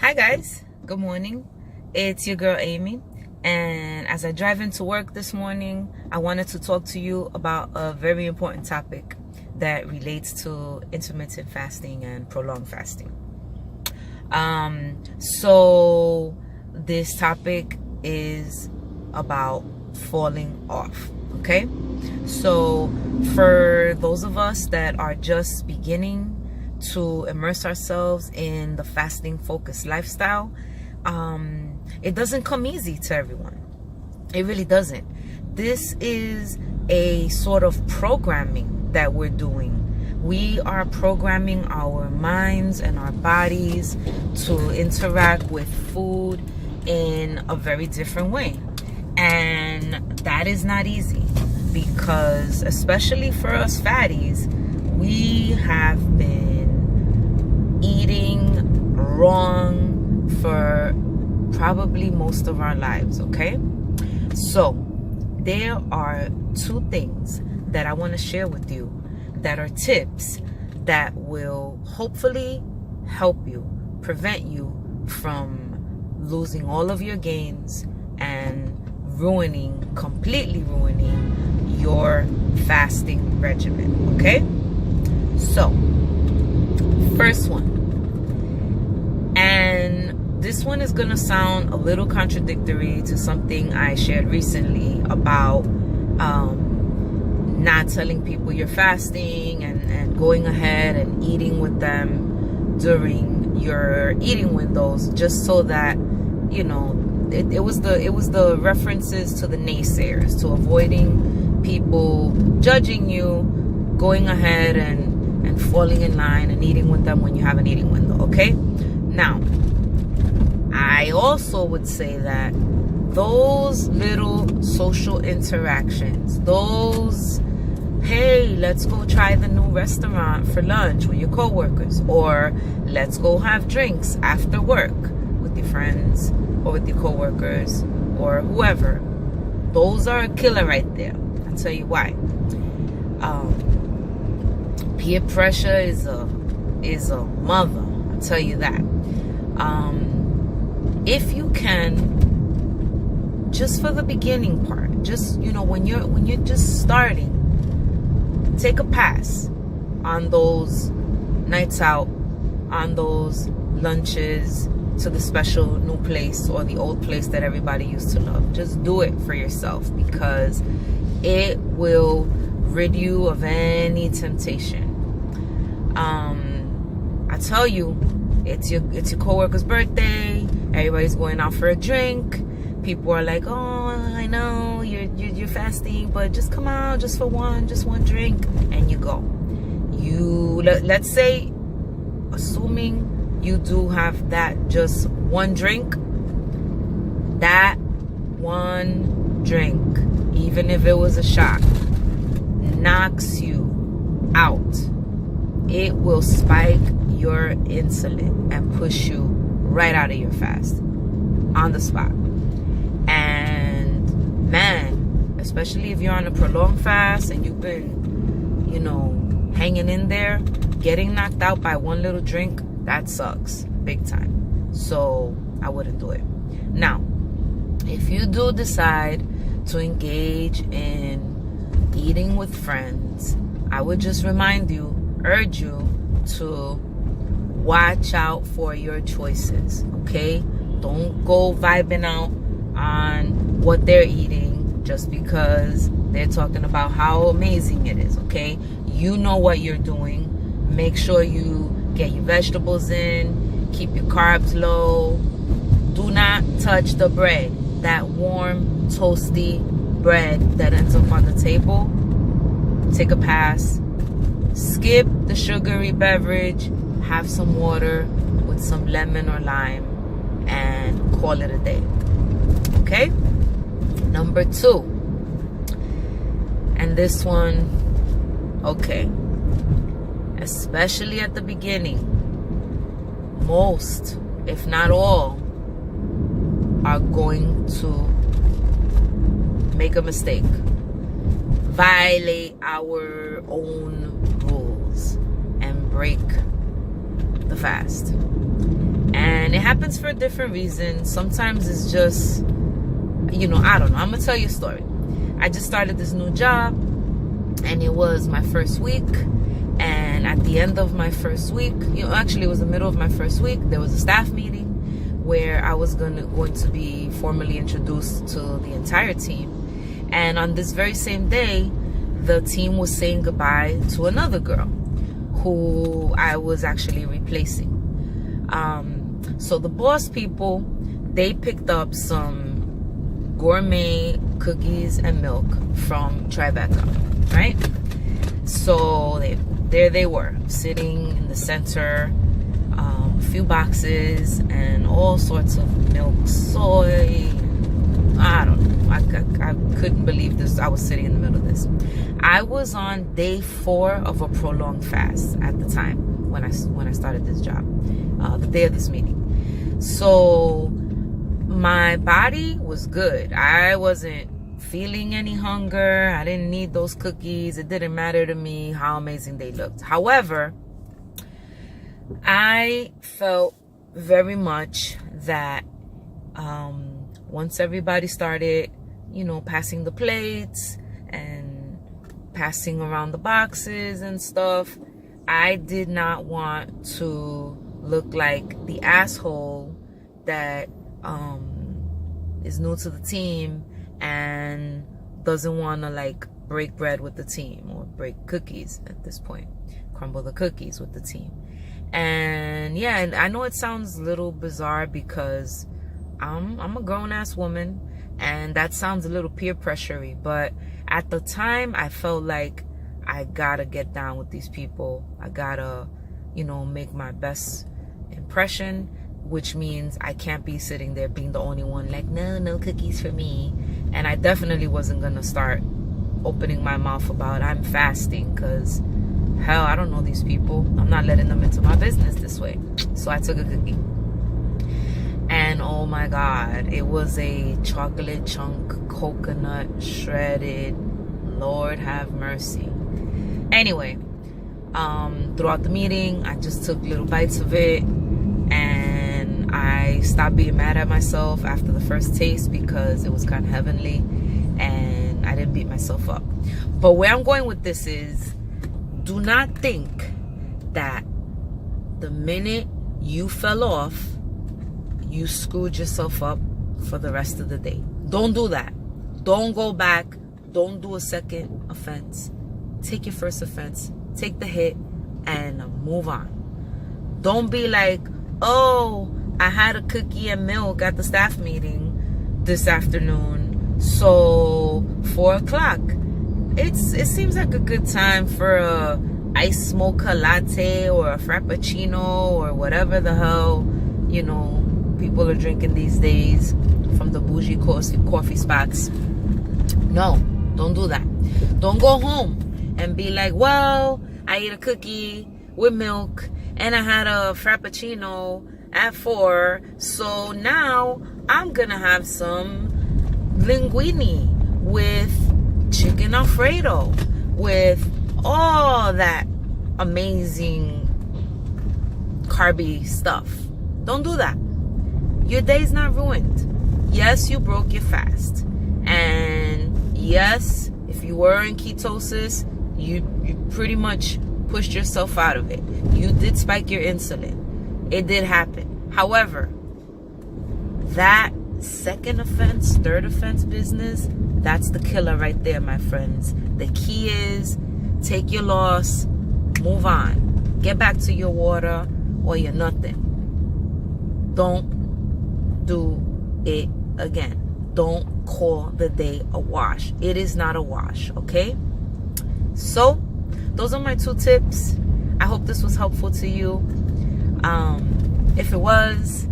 Hi guys, good morning. It's your girl Amy, and as I drive into work this morning, I wanted to talk to you about a very important topic that relates to intermittent fasting and prolonged fasting. So this topic is about falling off, okay? So for those of us that are just beginning to immerse ourselves in the fasting focused lifestyle, it doesn't come easy to everyone. It really doesn't. This is a sort of programming that we're doing. We are programming our minds and our bodies to interact with food in a very different way. And that is not easy because, especially for us fatties, we have been eating wrong for probably most of our lives, okay? So there are two things that I want to share with you that are tips that will hopefully help you, prevent you from losing all of your gains and completely ruining your fasting regimen, okay? So, first one, and this one is gonna sound a little contradictory to something I shared recently about not telling people you're fasting and going ahead and eating with them during your eating windows, just so that, you know, it was the references to the naysayers, to avoiding people judging you, going ahead and falling in line and eating with them when you have an eating window, okay? Now, I also would say that those little social interactions, those, hey, let's go try the new restaurant for lunch with your coworkers, or let's go have drinks after work with your friends or with your coworkers or whoever, those are a killer right there. I'll tell you why. Peer pressure is a mother, I'll tell you that. If you can, just for the beginning part, just, you know, when you're just starting, take a pass on those nights out, on those lunches to the special new place or the old place that everybody used to love. Just do it for yourself, because it will rid you of any temptation. I tell you, it's your coworker's birthday, everybody's going out for a drink, people are like, oh, I know you're fasting, but just come out just for one drink, and you go. Let's say, assuming you do have that just one drink, that one drink, even if it was a shot, knocks you out. It will spike your insulin and push you right out of your fast on the spot. And man, especially if you're on a prolonged fast and you've been, you know, hanging in there, getting knocked out by one little drink, that sucks big time. So I wouldn't do it. Now, if you do decide to engage in eating with friends, I would just urge you to watch out for your choices, okay? Don't go vibing out on what they're eating just because they're talking about how amazing it is, okay? You know what you're doing. Make sure you get your vegetables in, keep your carbs low. Do not touch the bread, that warm, toasty bread that ends up on the table. Take a pass. Skip the sugary beverage, have some water with some lemon or lime, and call it a day. Okay? Number 2. And this one, okay, especially at the beginning, most, if not all, are going to make a mistake, violate our own rules, and break the fast. And And it happens for different reasons. Sometimes it's just, you know, I don't know. I'm going to tell you a story. I just started this new job, and it was my first week. And at the end of my first week, you know, actually it was the middle of my first week, there was a staff meeting where I was going to be formally introduced to the entire team. And on this very same day, the team was saying goodbye to another girl who I was actually replacing. So the boss people, they picked up some gourmet cookies and milk from Tribeca, right? So there they were, sitting in the center, a few boxes and all sorts of milk, soy. I don't know. I couldn't believe this. I was sitting in the middle of this. I was on day 4 of a prolonged fast at the time when I started this job, the day of this meeting. So my body was good. I wasn't feeling any hunger. I didn't need those cookies. It didn't matter to me how amazing they looked. However, I felt very much that once everybody started, you know, passing the plates and passing around the boxes and stuff, I did not want to look like the asshole that is new to the team and doesn't want to like break bread with the team or break cookies at this point, crumble the cookies with the team. And yeah, and I know it sounds a little bizarre because I'm a grown-ass woman, and that sounds a little peer pressury, but at the time I felt like I gotta get down with these people. I gotta, you know, make my best impression, which means I can't be sitting there being the only one like, no cookies for me. And I definitely wasn't gonna start opening my mouth about I'm fasting, because hell, I don't know these people. I'm not letting them into my business this way. So I took a cookie, and oh my God, it was a chocolate chunk coconut shredded. Lord have mercy. Anyway, throughout the meeting, I just took little bites of it, and I stopped being mad at myself after the first taste because it was kind of heavenly, and I didn't beat myself up. But where I'm going with this is, do not think that the minute you fell off, you screwed yourself up for the rest of the day. Don't do that. Don't go back. Don't do a second offense. Take your first offense. Take the hit and move on. Don't be like, oh, I had a cookie and milk at the staff meeting this afternoon, so 4 o'clock. It seems like a good time for a iced mocha latte or a frappuccino or whatever the hell, you know, people are drinking these days from the bougie coffee spots. No, don't do that. Don't go home and be like, well, I ate a cookie with milk and I had a frappuccino at 4, so now I'm gonna have some linguine with chicken Alfredo with all that amazing carby stuff. Don't do that. Your day's not ruined. Yes, you broke your fast, and yes, if you were in ketosis, you pretty much pushed yourself out of it. You did spike your insulin. It did happen. However, that second offense, third offense business, that's the killer right there, my friends. The key is take your loss, move on, get back to your water or your nothing. Don't do it again. Don't call the day a wash. It is not a wash, okay? So those are my 2 tips. I hope this was helpful to you. If it was,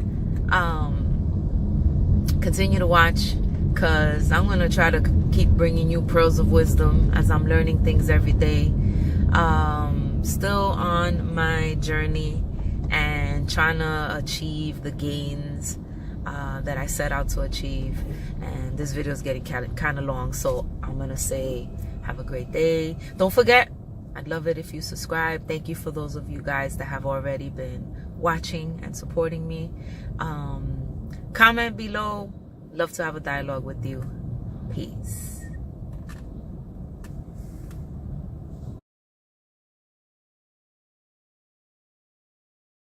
continue to watch, because I'm going to try to keep bringing you pearls of wisdom as I'm learning things every day. Still on my journey and trying to achieve the gains that I set out to achieve. And this video is getting kind of long, so I'm going to say have a great day. Don't forget, I'd love it if you subscribe. Thank you for those of you guys that have already been watching and supporting me. Comment below. Love to have a dialogue with you. Peace.